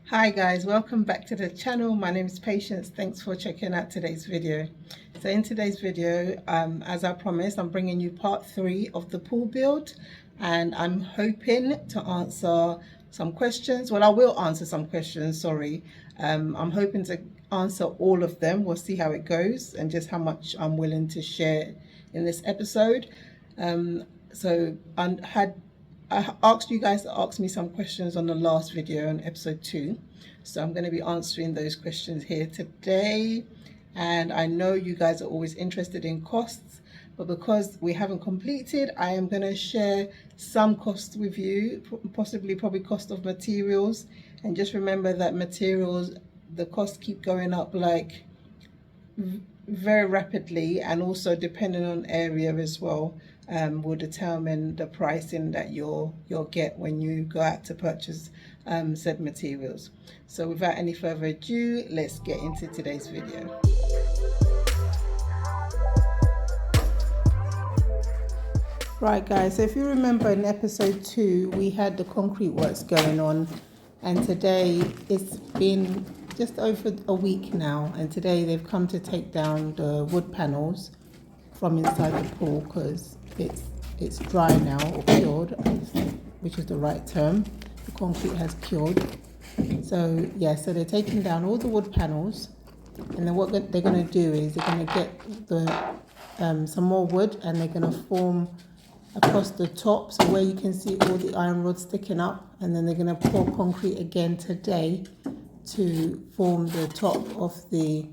Hi guys, welcome back to the channel. My name is Patience. Thanks for checking out today's video. So in today's video, as I promised, I'm bringing you part 3 of the pool build, and I'm hoping to answer some questions. Well, I will answer some questions, sorry. I'm hoping to answer all of them. We'll see how it goes and just how much I'm willing to share in this episode. I asked you guys to ask me some questions on the last video on episode 2. So I'm going to be answering those questions here today. And I know you guys are always interested in costs, but because we haven't completed, I am going to share some costs with you, probably cost of materials. And just remember that materials, the costs keep going up like very rapidly, and also depending on area as well, will determine the pricing that you'll get when you go out to purchase said materials. So without any further ado, let's get into today's video. Right guys, so if you remember in episode 2 we had the concrete works going on, and today it's been just over a week now, and today they've come to take down the wood panels from inside the pool because it's dry now, or cured, which is the right term. The concrete has cured. So yeah, so they're taking down all the wood panels, and then what they're going to do is they're going to get the some more wood, and they're going to form across the top, so where you can see all the iron rods sticking up, and then they're going to pour concrete again today to form the top of the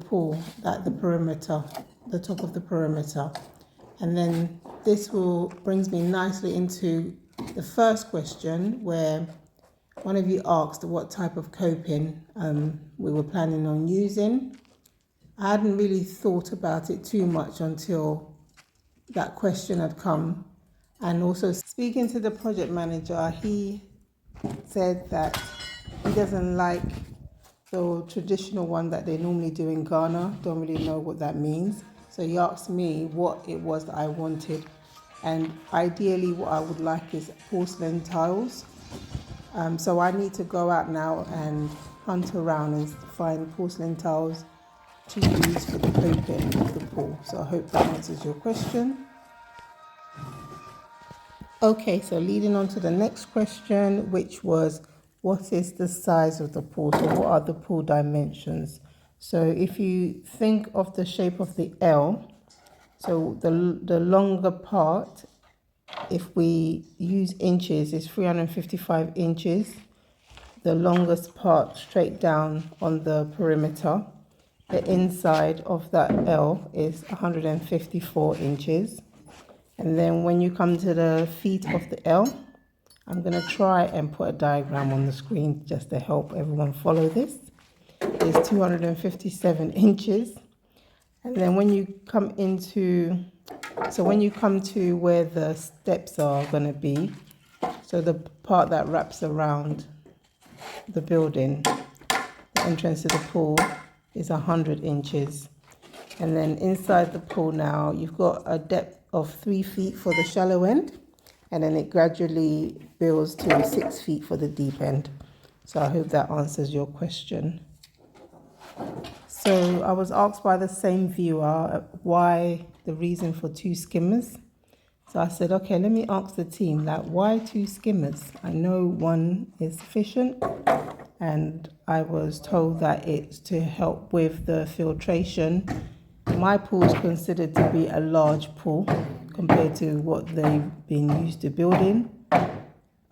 pool, at the perimeter, the top of the perimeter. And then this brings me nicely into the first question, where one of you asked what type of coping we were planning on using. I hadn't really thought about it too much until that question had come. And also speaking to the project manager, he said that he doesn't like the traditional one that they normally do in Ghana. Don't really know what that means. So he asked me what it was that I wanted, and ideally what I would like is porcelain tiles. So I need to go out now and hunt around and find porcelain tiles to use for the coping of the pool. So I hope that answers your question. Okay, so leading on to the next question, which was, what is the size of the pool? So what are the pool dimensions? So if you think of the shape of the L, so the longer part, if we use inches, is 355 inches. The longest part straight down on the perimeter, the inside of that L is 154 inches. And then when you come to the feet of the L, I'm going to try and put a diagram on the screen just to help everyone follow this. It's 257 inches. And then when you come to where the steps are going to be, so the part that wraps around the building, the entrance to the pool, is 100 inches. And then inside the pool now, you've got a depth of 3 feet for the shallow end, and then it gradually builds to 6 feet for the deep end. So I hope that answers your question. So I was asked by the same viewer why the reason for 2 skimmers. So I said, okay, let me ask the team, like, why 2 skimmers? I know 1 is sufficient, and I was told that it's to help with the filtration. My pool is considered to be a large pool compared to what they've been used to building.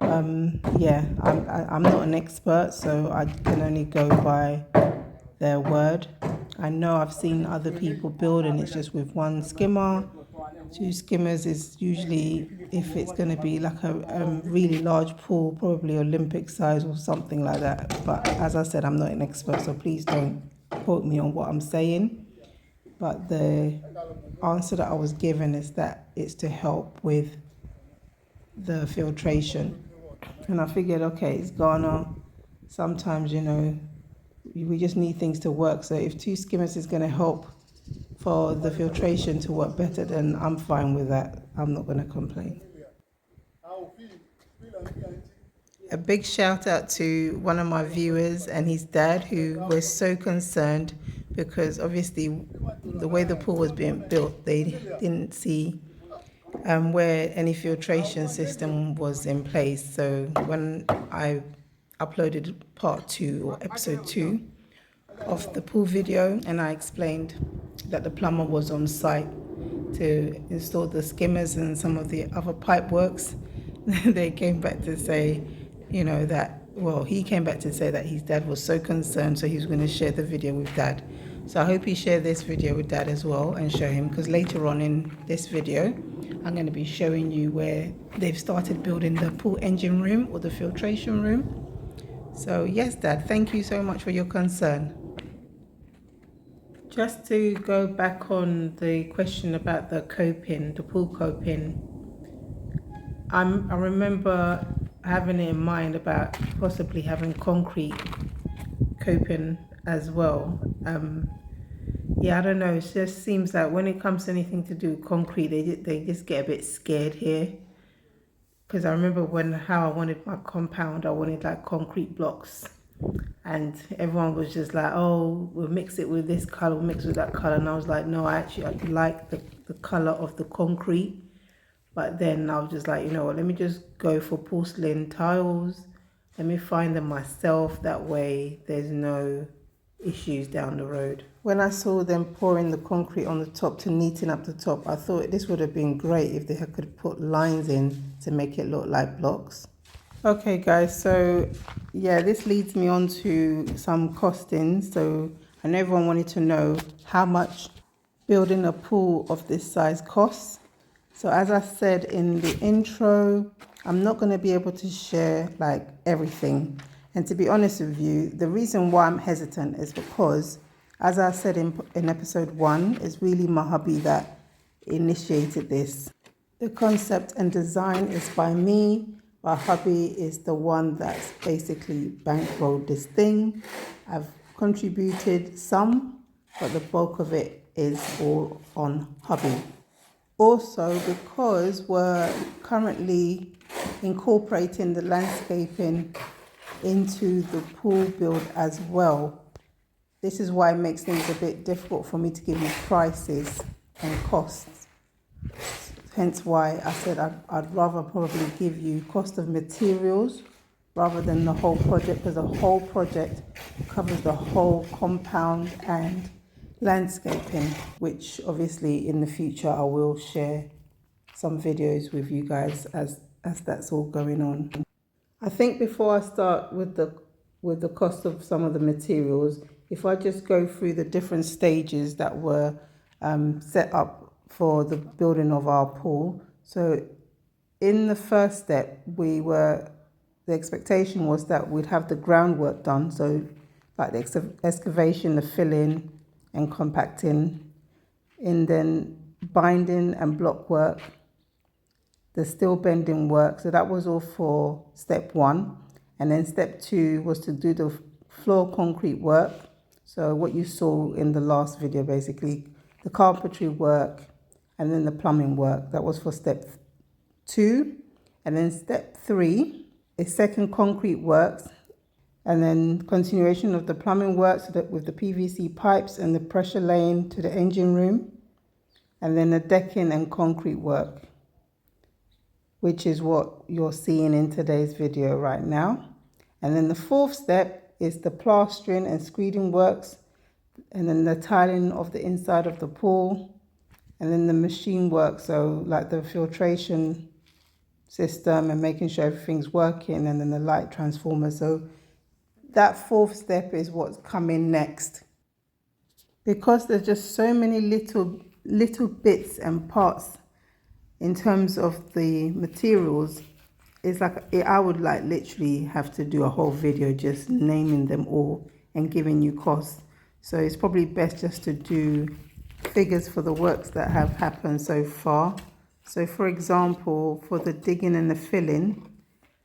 I'm not an expert, so I can only go by their word. I know I've seen other people build, and it's just with 1 skimmer. 2 skimmers is usually, if it's going to be like a really large pool, probably Olympic size or something like that. But as I said, I'm not an expert, so please don't quote me on what I'm saying. But the answer that I was given is that it's to help with the filtration. And I figured, okay, it's Ghana. Sometimes, we just need things to work. So if 2 skimmers is going to help for the filtration to work better, then I'm fine with that. I'm not going to complain. A big shout out to one of my viewers and his dad, who was so concerned because obviously the way the pool was being built, they didn't see where any filtration system was in place. So when I uploaded part 2 or episode 2 of the pool video, and I explained that the plumber was on site to install the skimmers and some of the other pipe works, they came back to say, he came back to say that his dad was so concerned, so he was going to share the video with dad. So I hope he shared this video with dad as well and show him, because later on in this video, I'm going to be showing you where they've started building the pool engine room or the filtration room. So yes, dad, thank you so much for your concern. Just to go back on the question about the coping, the pool coping, I remember having it in mind about possibly having concrete coping as well. I don't know, it just seems that when it comes to anything to do with concrete, they just get a bit scared here. Because I remember how I wanted my compound, I wanted like concrete blocks. And everyone was just like, oh, we'll mix it with this color, we'll mix with that color. And I was like, no, I like the color of the concrete. But then I was just like, you know what, let me just go for porcelain tiles. Let me find them myself. That way there's no issues down the road. When I saw them pouring the concrete on the top to neaten up the top, I thought this would have been great if they could put lines in to make it look like blocks. Okay guys, so yeah, this leads me on to some costings. So I know everyone wanted to know how much building a pool of this size costs. So as I said in the intro, I'm not going to be able to share like everything. And to be honest with you, the reason why I'm hesitant is because, as I said in episode 1, it's really my hubby that initiated this. The concept and design is by me. My hubby is the one that's basically bankrolled this thing. I've contributed some, but the bulk of it is all on hubby. Also, because we're currently incorporating the landscaping into the pool build as well, this is why it makes things a bit difficult for me to give you prices and costs. Hence why I said I'd rather probably give you cost of materials rather than the whole project, because the whole project covers the whole compound and landscaping, which obviously in the future I will share some videos with you guys as that's all going on. I think before I start with the cost of some of the materials, if I just go through the different stages that were set up for the building of our pool. So in the first step, the expectation was that we'd have the groundwork done, so like the excavation, the filling and compacting, and then binding and block work, the steel bending work. So that was all for step 1. And then step 2 was to do the floor concrete work. So what you saw in the last video, basically the carpentry work and then the plumbing work. That was for step 2. And then step 3 is second concrete works, and then continuation of the plumbing works with the PVC pipes and the pressure laying to the engine room, and then the decking and concrete work, which is what you're seeing in today's video right now. And then the 4th step is the plastering and screeding works, and then the tiling of the inside of the pool, and then the machine work, so like the filtration system and making sure everything's working, and then the light transformer. So that 4th step is what's coming next. Because there's just so many little bits and parts in terms of the materials, it's like I would like literally have to do a whole video just naming them all and giving you costs. So it's probably best just to do figures for the works that have happened so far. So for example, for the digging and the filling,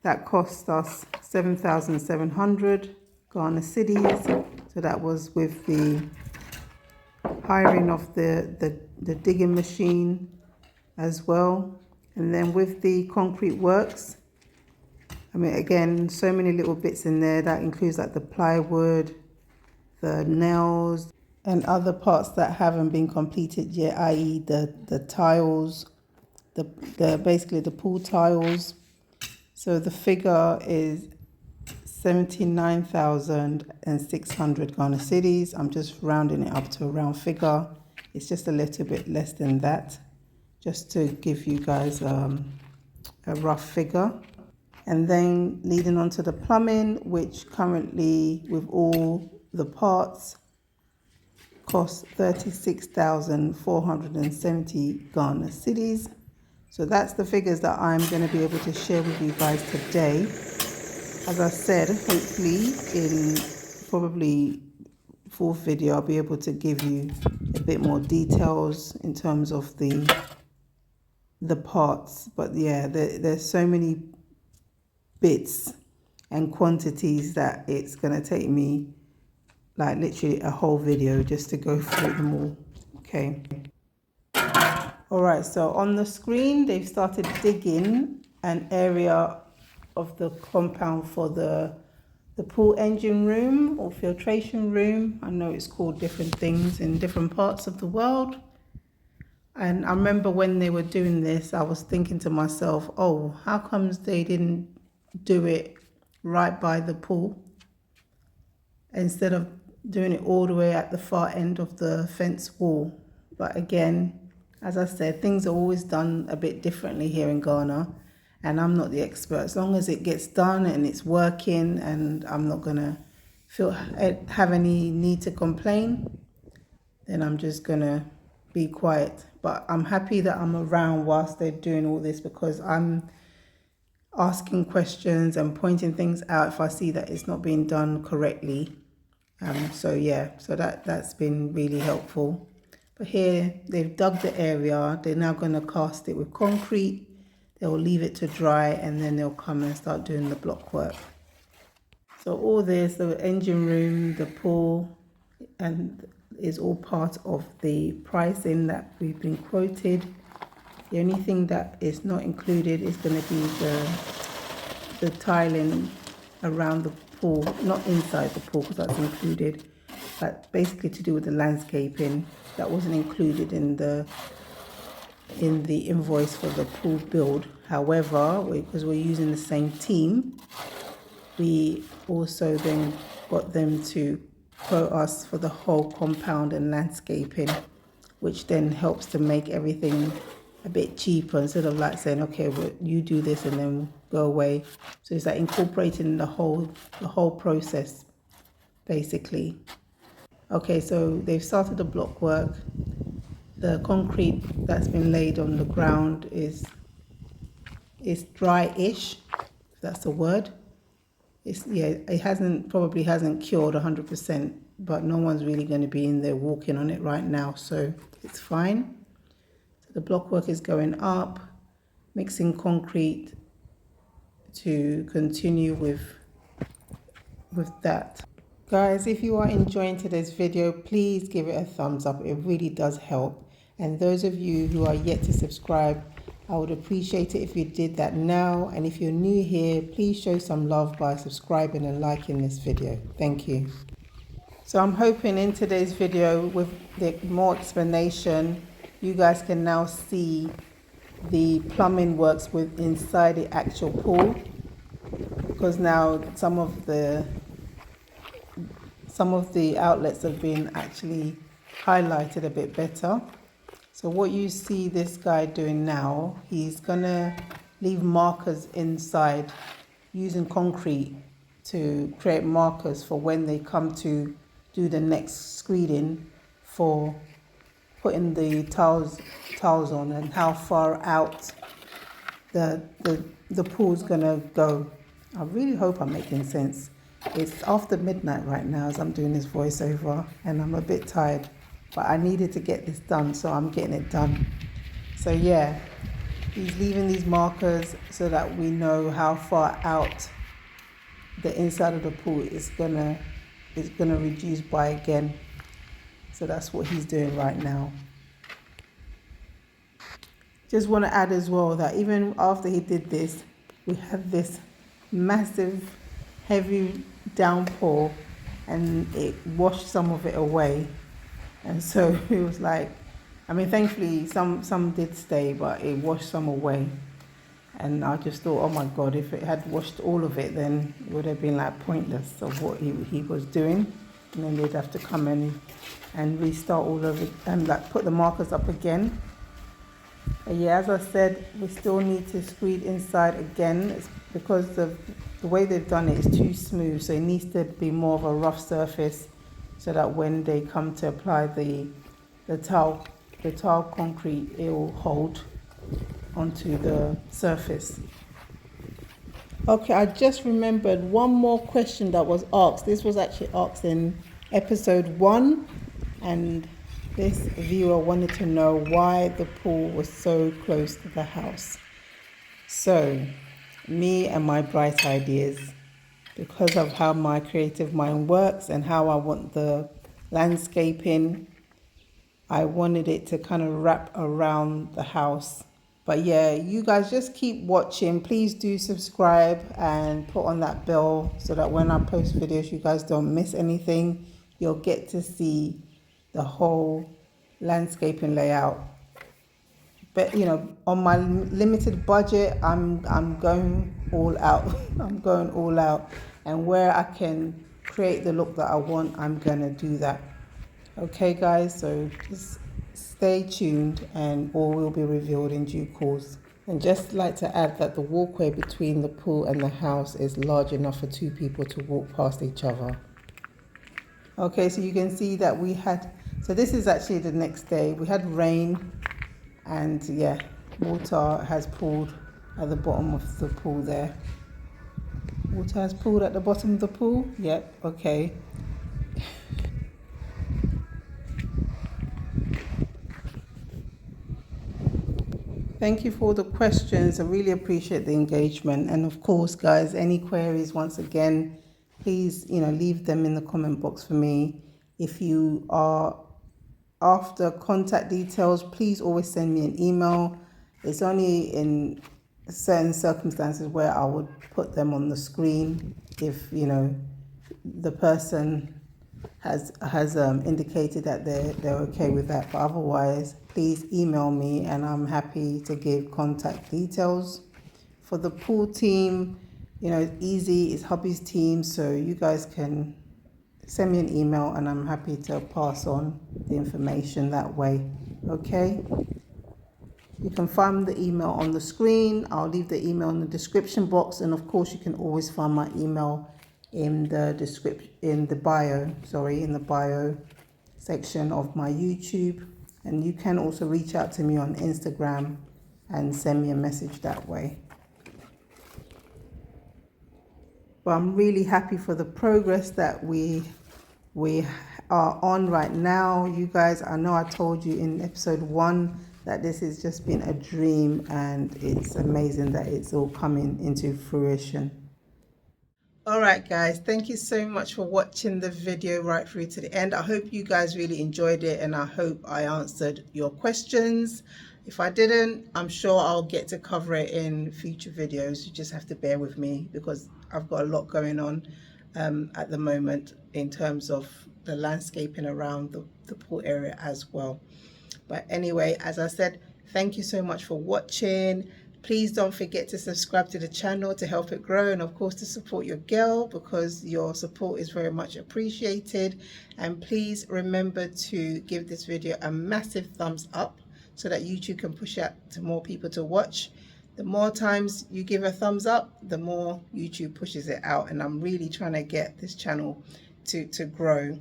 that cost us 7,700 Ghana cedis. So that was with the hiring of the digging machine as well. And then with the concrete works, I mean, again, so many little bits in there. That includes like the plywood, the nails, and other parts that haven't been completed yet, i.e. the tiles, the basically the pool tiles. So the figure is 79,600 Ghana cedis. I'm just rounding it up to a round figure. It's just a little bit less than that, just to give you guys a rough figure. And then leading on to the plumbing, which currently with all the parts costs 36,470 Ghana cedis. So that's the figures that I'm going to be able to share with you guys today. As I said, hopefully in probably fourth video, I'll be able to give you a bit more details in terms of the parts. But yeah, there's so many bits and quantities that it's going to take me like literally a whole video just to go through them all. Okay. All right, so on the screen, they've started digging an area of the compound for the pool engine room or filtration room. I know it's called different things in different parts of the world. And I remember when they were doing this, I was thinking to myself, oh, how comes they didn't do it right by the pool instead of doing it all the way at the far end of the fence wall? But again, as I said, things are always done a bit differently here in Ghana, and I'm not the expert. As long as it gets done and it's working and I'm not gonna have any need to complain, then I'm just gonna be quiet. But I'm happy that I'm around whilst they're doing all this, because I'm asking questions and pointing things out if I see that it's not being done correctly. So that's been really helpful. But here they've dug the area. They're now going to cast it with concrete. They'll leave it to dry and then they'll come and start doing the block work. So all this, the engine room, the pool, and is all part of the pricing that we've been quoted. The only thing that is not included is going to be the tiling around the pool, not inside the pool because that's included, but basically to do with the landscaping. That wasn't included in the invoice for the pool build. However, because we're using the same team, we also then got them to quote us for the whole compound and landscaping, which then helps to make everything a bit cheaper instead of like saying, okay, well, you do this and then go away. So it's like incorporating the whole process, basically. Okay, so they've started the block work. The concrete that's been laid on the ground is dry-ish, if that's the word. It probably hasn't cured 100%, but no one's really going to be in there walking on it right now, so it's fine. So the block work is going up, mixing concrete to continue with that. Guys, if you are enjoying today's video, please give it a thumbs up. It really does help. And those of you who are yet to subscribe, I would appreciate it if you did that now. And if you're new here, please show some love by subscribing and liking this video. Thank you. So I'm hoping in today's video with the more explanation, you guys can now see the plumbing works with inside the actual pool, because now some of the outlets have been actually highlighted a bit better. So what you see this guy doing now, he's gonna leave markers inside using concrete to create markers for when they come to do the next screening for putting the tiles on, and how far out the pool's gonna go. I really hope I'm making sense. It's after midnight right now as I'm doing this voiceover, and I'm a bit tired, but I needed to get this done, so I'm getting it done. So yeah, he's leaving these markers so that we know how far out the inside of the pool is gonna reduce by again. So that's what he's doing right now. Just want to add as well that even after he did this, we have this massive heavy downpour and it washed some of it away. And so it was like, I mean, thankfully some did stay, but it washed some away. And I just thought, oh my God, if it had washed all of it, then it would have been like pointless of what he was doing. And then they'd have to come in and restart all of it and like put the markers up again. But yeah, as I said, we still need to screed inside again. It's because the way they've done it is too smooth, so it needs to be more of a rough surface, so that when they come to apply the tile concrete, it will hold onto the surface. Okay, I just remembered one more question that was asked. This was actually asked in episode 1, and this viewer wanted to know why the pool was so close to the house. So, me and my bright ideas, because of how my creative mind works and how I want the landscaping, I wanted it to kind of wrap around the house. But yeah, you guys just keep watching. Please do subscribe and put on that bell so that when I post videos, you guys don't miss anything. You'll get to see the whole landscaping layout. But you know, on my limited budget, I'm going all out. I'm going all out, and where I can create the look that I want, I'm gonna do that. Okay, guys. So just stay tuned, and all will be revealed in due course. And just like to add that the walkway between the pool and the house is large enough for 2 people to walk past each other. Okay, so you can see that we had. So this is actually the next day. We had rain. And yeah, water has pooled at the bottom of the pool there. Water has pooled at the bottom of the pool? Yep, okay. Thank you for all the questions. I really appreciate the engagement. And of course, guys, any queries, once again, please, leave them in the comment box for me. If you are after contact details, please always send me an email. It's only in certain circumstances where I would put them on the screen if the person has indicated that they're okay with that. But otherwise, please email me and I'm happy to give contact details. For the pool team, it's easy. It's hubby's team, so you guys can send me an email and I'm happy to pass on the information that way. Okay? You can find the email on the screen. I'll leave the email in the description box, and of course you can always find my email in the bio section of my YouTube, and you can also reach out to me on Instagram and send me a message that way. But I'm really happy for the progress that we are on right now. You guys, I know I told you in episode 1 that this has just been a dream, and it's amazing that it's all coming into fruition. All right, guys, thank you so much for watching the video right through to the end. I hope you guys really enjoyed it, and I hope I answered your questions. If I didn't, I'm sure I'll get to cover it in future videos. You just have to bear with me because I've got a lot going on at the moment in terms of the landscaping around the pool area as well. But anyway, as I said, thank you so much for watching. Please don't forget to subscribe to the channel to help it grow, and of course to support your girl, because your support is very much appreciated. And please remember to give this video a massive thumbs up so that YouTube can push out to more people to watch. The more times you give a thumbs up, the more YouTube pushes it out, and I'm really trying to get this channel to grow.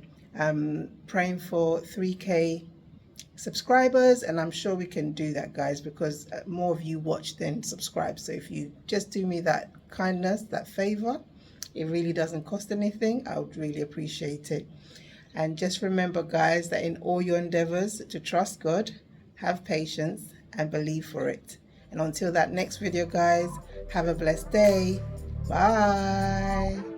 Praying for 3K subscribers, and I'm sure we can do that, guys, because more of you watch than subscribe. So if you just do me that kindness, that favor, it really doesn't cost anything. I would really appreciate it. And just remember, guys, that in all your endeavors, to trust God, have patience, and believe for it. And until that next video, guys, have a blessed day. Bye.